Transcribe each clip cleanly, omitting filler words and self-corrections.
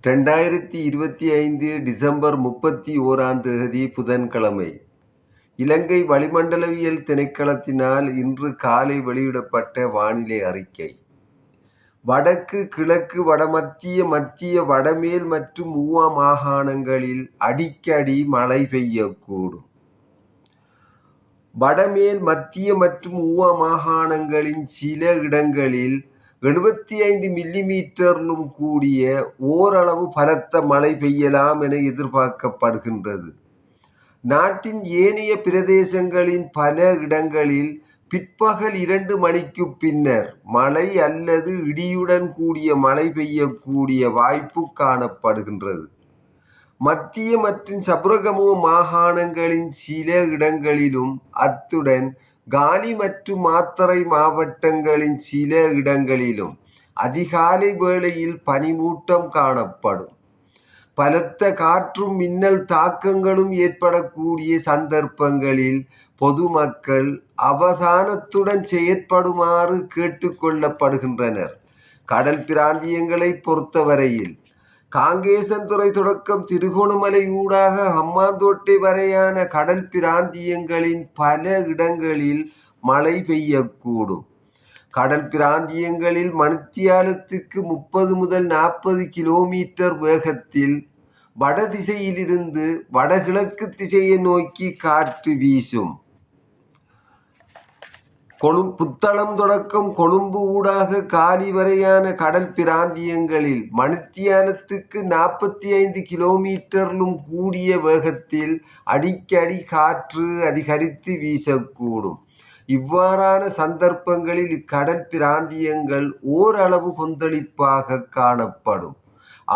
2025 December 31 புதன்கிழமை. இலங்கை வளிமண்டலவியல் திணைக்களத்தினால் இன்று காலை வெளியிடப்பட்ட வானிலை அறிக்கை. வடக்கு, கிழக்கு, வடமத்திய, மத்திய, வடமேல் மற்றும் ஊவா மாகாணங்களில் அடிக்கடி மழை பெய்யக்கூடும். வடமேல், மத்திய மற்றும் ஊவா மாகாணங்களின் சில இடங்களில் 75 மில்லிமீட்டரிலும் கூடிய ஓரளவு பலத்த மழை பெய்யலாம் என எதிர்பார்க்கப்படுகின்றது. நாட்டின் ஏனைய பிரதேசங்களின் பல இடங்களில் பிற்பகல் 2 மணிக்கு பின்னர் மழை அல்லது இடியுடன் கூடிய மழை பெய்யக்கூடிய வாய்ப்பு காணப்படுகின்றது. மத்திய மற்றும் சபரகமுவ மாகாணங்களின் சில இடங்களிலும், அத்துடன் காலி மற்றும் மாத்தறை மாவட்டங்களின் சில இடங்களிலும் அதிகாலை வேளையில் பனிமூட்டம் காணப்படும். பலத்த காற்றும் மின்னல் தாக்கங்களும் ஏற்படக்கூடிய சந்தர்ப்பங்களில் பொதுமக்கள் அவதானத்துடன் செயற்படுமாறு கேட்டுக்கொள்ளப்படுகின்றனர். கடல் பிராந்தியங்களை பொறுத்தவரையில் காங்கேசன்துறை தொடக்கம் திருகோணமலை ஊடாக ஹம்பாந்தோட்டை வரையான கடல் பிராந்தியங்களின் பல இடங்களில் மழை பெய்யக்கூடும். கடல் பிராந்தியங்களில் மணித்தியாலத்துக்கு 30 முதல் 40 கிலோமீட்டர் வேகத்தில் வடதிசையிலிருந்து வடகிழக்கு திசையை நோக்கி காற்று வீசும். புத்தளம் தொடக்கம் கொழும்பு ஊடாக காலி வரையான கடல் பிராந்தியங்களில் மணித்தியாலத்துக்கு 45 கிலோமீட்டரிலும் கூடிய வேகத்தில் அடிக்கடி காற்று அதிகரித்து வீசக்கூடும். இவ்வாறான சந்தர்ப்பங்களில் இக்கடல் பிராந்தியங்கள் ஓரளவு கொந்தளிப்பாக காணப்படும்.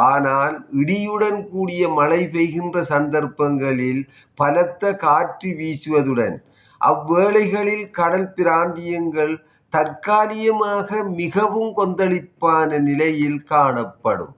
ஆனால் இடியுடன் கூடிய மழை பெய்கின்ற சந்தர்ப்பங்களில் பலத்த காற்று வீசுவதுடன் அவ்வேளைகளில் கடல் பிராந்தியங்கள் தற்காலிகமாக மிகவும் கொந்தளிப்பான நிலையில் காணப்படும்.